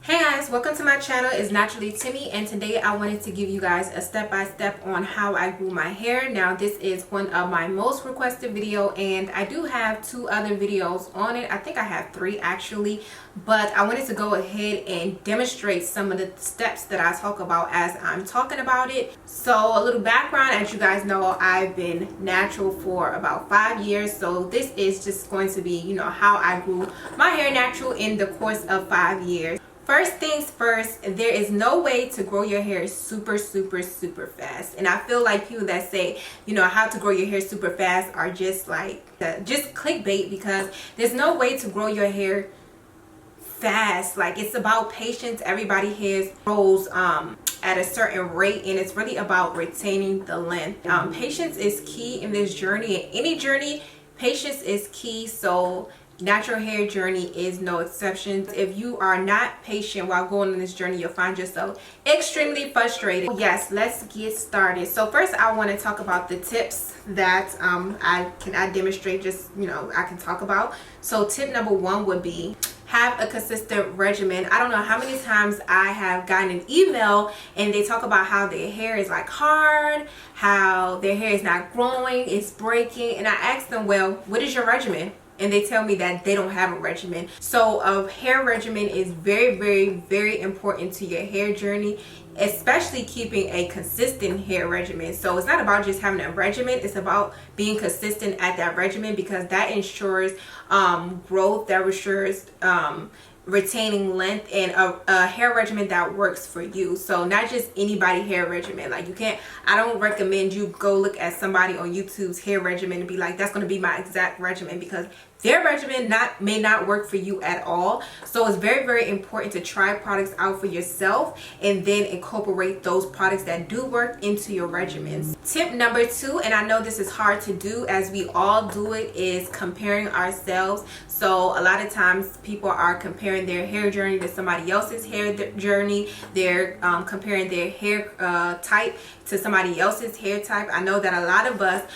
Hey guys, welcome to my channel. It's Naturally Timmy, and today I wanted to give you guys a step-by-step on how I grew my hair. Now this is one of my most requested video, and I do have two other videos on it. I think I have three actually, but I wanted to go ahead and demonstrate some of the steps that I talk about as I'm talking about it. So a little background, as you guys know, I've been natural for about 5 years, so this is just going to be, how I grew my hair natural in the course of 5 years. First things first, there is no way to grow your hair super fast. And I feel like people that say, how to grow your hair super fast are just like, just clickbait, because there's no way to grow your hair fast. Like, it's about patience. Everybody hair grows at a certain rate, and it's really about retaining the length. Patience is key in this journey. In any journey, patience is key. So natural hair journey is no exception. If you are not patient while going on this journey, you'll find yourself extremely frustrated. Yes, let's get started. So first I want to talk about the tips that I demonstrate, just I can talk about. So tip number one would be have a consistent regimen. I don't know how many times I have gotten an email and they talk about how their hair is like hard, how their hair is not growing, it's breaking, and I ask them, well, what is your regimen? And they tell me that they don't have a regimen. So a hair regimen is very important to your hair journey, especially keeping a consistent hair regimen. So it's not about just having a regimen, it's about being consistent at that regimen, because that ensures growth, that ensures retaining length, and a hair regimen that works for you. So not just anybody hair regimen. Like, I don't recommend you go look at somebody on YouTube's hair regimen and be like, that's going to be my exact regimen, because their regimen may not work for you at all. So it's very important to try products out for yourself and then incorporate those products that do work into your regimens. Tip number two, and I know this is hard to do as we all do it, is comparing ourselves. So a lot of times people are comparing their hair journey to somebody else's hair journey. They're comparing their hair type to somebody else's hair type. I know that a lot of us,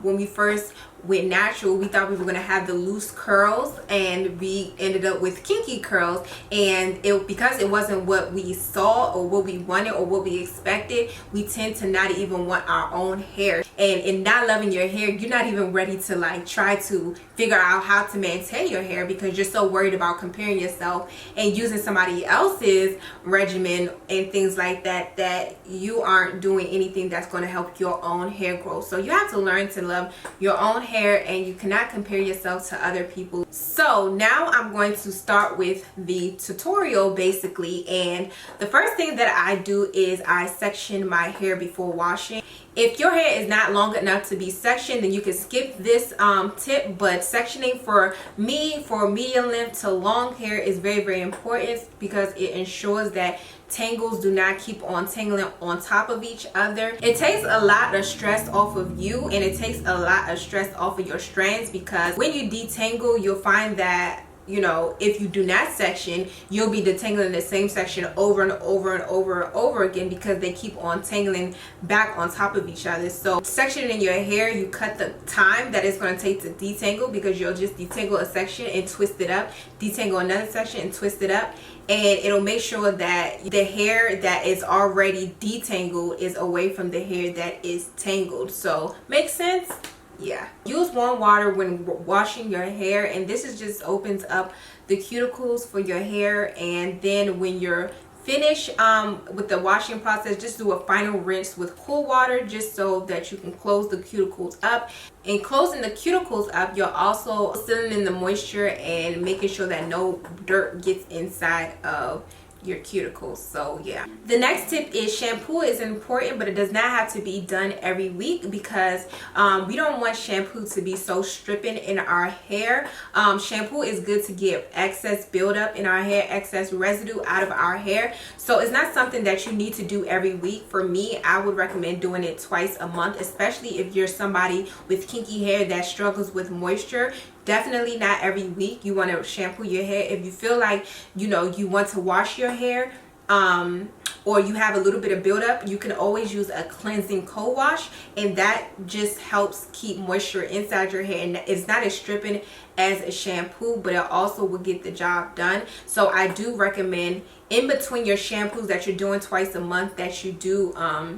when we first went natural, we thought we were going to have the loose curls, and we ended up with kinky curls, and because it wasn't what we saw or what we wanted or what we expected, we tend to not even want our own hair. And in not loving your hair, you're not even ready to like try to figure out how to maintain your hair, because you're so worried about comparing yourself and using somebody else's regimen and things like that, that you aren't doing anything that's going to help your own hair growth. So you have to learn to love your own hair, and you cannot compare yourself to other people. So now I'm going to start with the tutorial basically, and the first thing that I do is I section my hair before washing. If your hair is not long enough to be sectioned, then you can skip this tip, but sectioning for me, for medium length to long hair, is very important, because it ensures that tangles do not keep on tangling on top of each other. It takes a lot of stress off of you, and it takes a lot of stress off of your strands, because when you detangle, you'll find that if you do not section, you'll be detangling the same section over and over again, because they keep on tangling back on top of each other. So sectioning your hair, you cut the time that it's going to take to detangle, because you'll just detangle a section and twist it up, detangle another section and twist it up, and it'll make sure that the hair that is already detangled is away from the hair that is tangled. So make sense? Yeah. Use warm water when washing your hair, and this is just opens up the cuticles for your hair. And then when you're finished with the washing process, just do a final rinse with cool water, just so that you can close the cuticles up. In closing the cuticles up, you're also sealing in the moisture and making sure that no dirt gets inside of your cuticles. So yeah, the next tip is shampoo is important, but it does not have to be done every week, because we don't want shampoo to be so stripping in our hair. Shampoo is good to get excess buildup in our hair, excess residue out of our hair. So it's not something that you need to do every week. For me, I would recommend doing it twice a month, especially if you're somebody with kinky hair that struggles with moisture. Definitely not every week. You want to shampoo your hair. If you feel like you want to wash your hair, or you have a little bit of buildup, you can always use a cleansing co-wash, and that just helps keep moisture inside your hair, and it's not as stripping as a shampoo, but it also will get the job done. So I do recommend in between your shampoos that you're doing twice a month that you do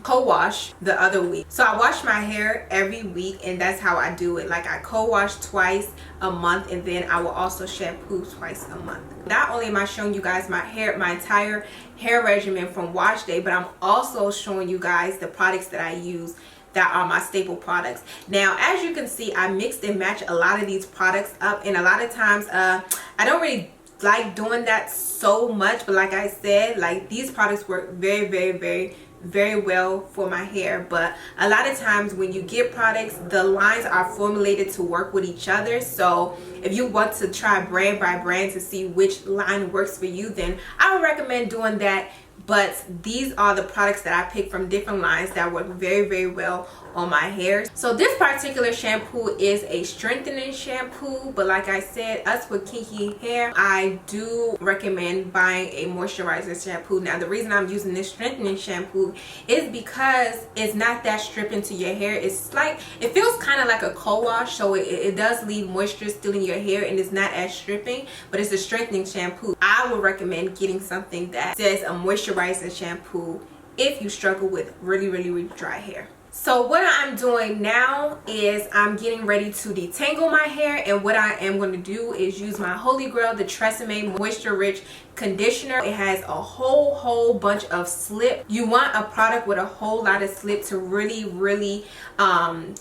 co-wash the other week. So I wash my hair every week, and that's how I do it. Like I co-wash twice a month, and then I will also shampoo twice a month. Not only am I showing you guys my entire hair regimen from wash day, but I'm also showing you guys the products that I use that are my staple products. Now, as you can see, I mixed and matched a lot of these products up, and a lot of times I don't really like doing that so much, but like I said, like these products work very well for my hair. But a lot of times when you get products, the lines are formulated to work with each other. So if you want to try brand by brand to see which line works for you, then I would recommend doing that. But these are the products that I picked from different lines that work very well on my hair. So this particular shampoo is a strengthening shampoo, but like I said, us with kinky hair, I do recommend buying a moisturizer shampoo. Now the reason I'm using this strengthening shampoo is because it's not that stripping to your hair. It's like, it feels kind of like a co-wash, so it does leave moisture still in your hair, and it's not as stripping, but it's a strengthening shampoo. I would recommend getting something that says a moisturizer shampoo if you struggle with really dry hair. So what I'm doing now is I'm getting ready to detangle my hair, and what I am going to do is use my Holy Grail, the TRESemmé Moisture Rich Conditioner. It has a whole bunch of slip. You want a product with a whole lot of slip to really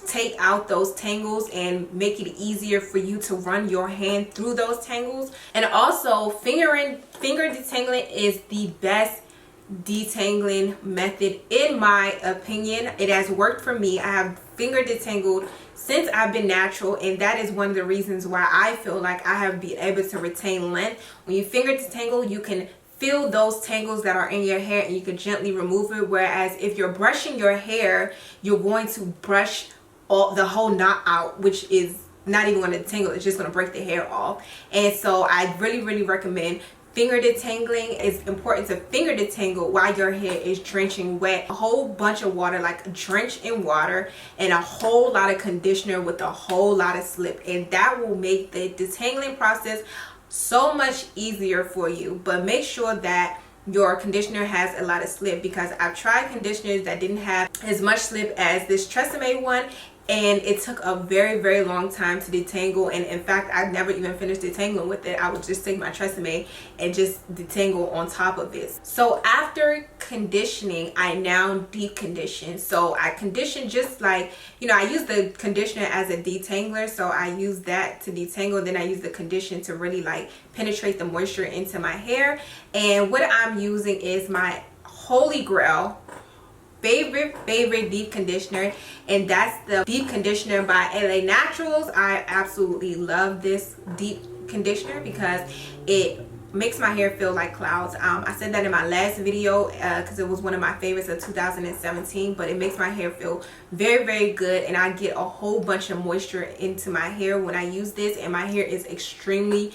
take out those tangles and make it easier for you to run your hand through those tangles. And also finger detangling is the best detangling method in my opinion. It has worked for me. I have finger detangled since I've been natural, and that is one of the reasons why I feel like I have been able to retain length. When you finger detangle, you can feel those tangles that are in your hair and you can gently remove it, whereas if you're brushing your hair, you're going to brush the whole knot out, which is not even going to detangle. It's just going to break the hair off. And so I really recommend finger detangling. It's important to finger detangle while your hair is drenching wet. A whole bunch of water, like drench in water, and a whole lot of conditioner with a whole lot of slip, and that will make the detangling process so much easier for you. But make sure that your conditioner has a lot of slip, because I've tried conditioners that didn't have as much slip as this TRESemmé one, and it took a very long time to detangle. And in fact, I never even finished detangling with it. I would just take my TRESemmé and just detangle on top of it. So after conditioning, I now deep condition. So I condition just like, you know, I use the conditioner as a detangler, so I use that to detangle, then I use the conditioner to really like penetrate the moisture into my hair. And what I'm using is my Holy Grail favorite deep conditioner, and that's the deep conditioner by LA Naturals. I absolutely love this deep conditioner because it makes my hair feel like clouds. I said that in my last video because it was one of my favorites of 2017, but it makes my hair feel very good, and I get a whole bunch of moisture into my hair when I use this, and my hair is extremely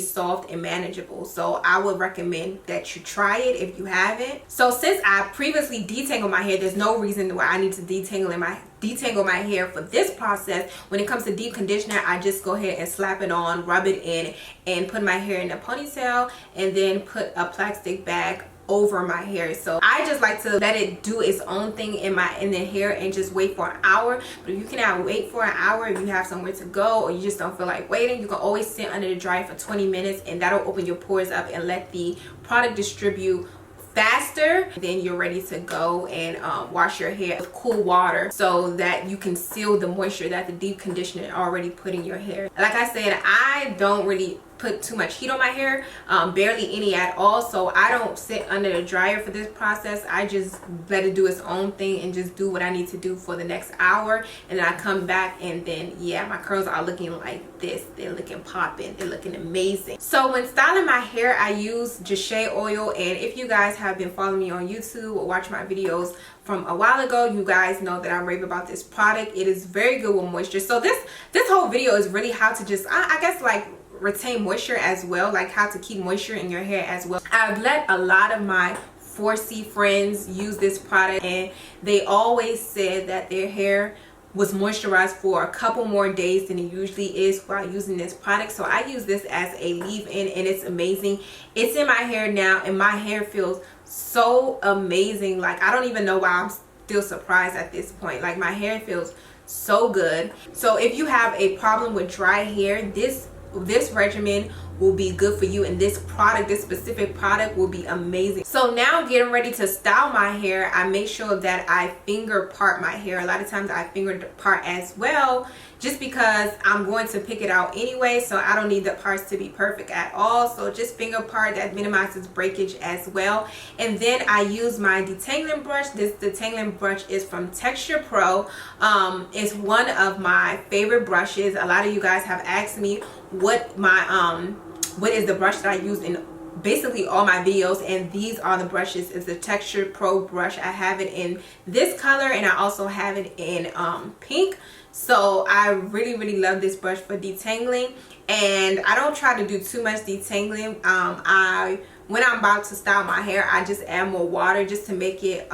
soft and manageable. So I would recommend that you try it if you haven't. So since I previously detangled my hair, there's no reason why I need to detangle my hair for this process. When it comes to deep conditioner, I just go ahead and slap it on, rub it in, and put my hair in a ponytail, and then put a plastic bag over my hair. So I just like to let it do its own thing in the hair and just wait for an hour. But if you cannot wait for an hour, if you have somewhere to go or you just don't feel like waiting, you can always sit under the dryer for 20 minutes, and that'll open your pores up and let the product distribute faster. Then you're ready to go and wash your hair with cool water so that you can seal the moisture that the deep conditioner already put in your hair. Like I said, I don't really put too much heat on my hair, barely any at all, so I don't sit under the dryer for this process. I just let it do its own thing and just do what I need to do for the next hour, and then I come back, and then yeah, my curls are looking like this. They're looking popping, they're looking amazing. So when styling my hair, I use Shea oil, and if you guys have been following me on YouTube or watch my videos from a while ago, you guys know that I rave about this product. It is very good with moisture. So this whole video is really how to just I guess like retain moisture as well, like how to keep moisture in your hair as well. I've let a lot of my 4C friends use this product, and they always said that their hair was moisturized for a couple more days than it usually is while using this product. So I use this as a leave-in and it's amazing. It's in my hair now and my hair feels so amazing. Like, I don't even know why I'm still surprised at this point. Like, my hair feels so good. So if you have a problem with dry hair, this regimen will be good for you, and this product, this specific product, will be amazing. So now getting ready to style my hair, I make sure that I finger part my hair. A lot of times I finger part as well, just because I'm going to pick it out anyway, so I don't need the parts to be perfect at all. So just finger part, that minimizes breakage as well. And then I use my detangling brush. This detangling brush is from Texture Pro. It's one of my favorite brushes. A lot of you guys have asked me what is the brush that I use in basically all my videos, and these are the brushes. It's the Texture Pro brush. I have it in this color and I also have it in pink. So I really love this brush for detangling, and I don't try to do too much detangling. When I'm about to style my hair, I just add more water just to make it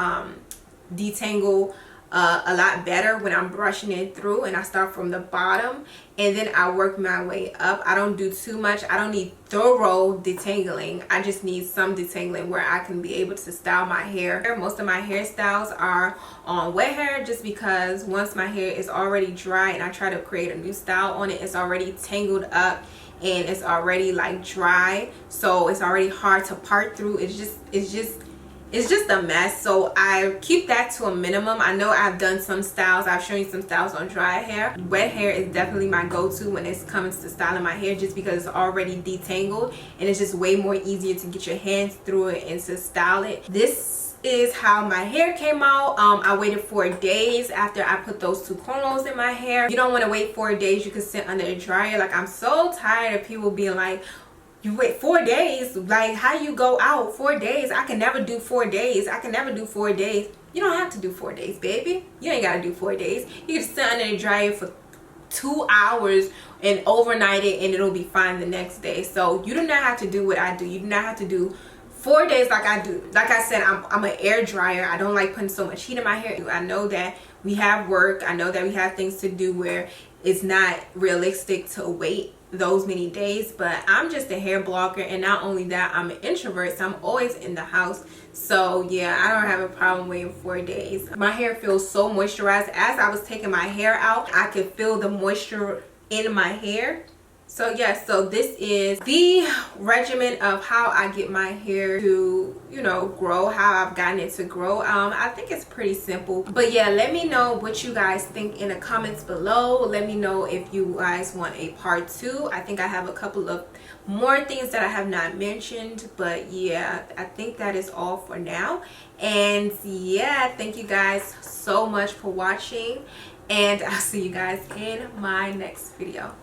detangle a lot better when I'm brushing it through. And I start from the bottom and then I work my way up. I don't do too much. I don't need thorough detangling. I just need some detangling where I can be able to style my hair. Most of my hairstyles are on wet hair, just because once my hair is already dry and I try to create a new style on it, it's already tangled up and it's already like dry, so it's already hard to part through. It's just a mess. So I keep that to a minimum. I know I've done some styles, I've shown you some styles on dry hair. Wet hair is definitely my go-to when it comes to styling my hair, just because it's already detangled and it's just way more easier to get your hands through it and to style it. This is how my hair came out. I waited 4 days after I put those 2 cornrows in my hair. You don't want to wait 4 days. You can sit under the dryer. Like, I'm so tired of people being like, you wait 4 days, like, how you go out 4 days? I can never do 4 days. I can never do 4 days. You don't have to do 4 days, baby. You ain't gotta do 4 days. You can sit under the dryer for 2 hours and overnight it, and it'll be fine the next day. So you do not have to do what I do. You do not have to do 4 days like I do. Like I said, I'm an air dryer. I don't like putting so much heat in my hair. I know that we have work. I know that we have things to do where it's not realistic to wait those many days, but I'm just a hair blogger, and not only that, I'm an introvert, so I'm always in the house. So yeah, I don't have a problem waiting 4 days. My hair feels so moisturized. As I was taking my hair out, I could feel the moisture in my hair. So yes, so this is the regimen of how I get my hair to, you know, grow, how I've gotten it to grow. I think it's pretty simple. But yeah, let me know what you guys think in the comments below. Let me know if you guys want a part 2. I think I have a couple of more things that I have not mentioned, but yeah, I think that is all for now. And yeah, thank you guys so much for watching, and I'll see you guys in my next video.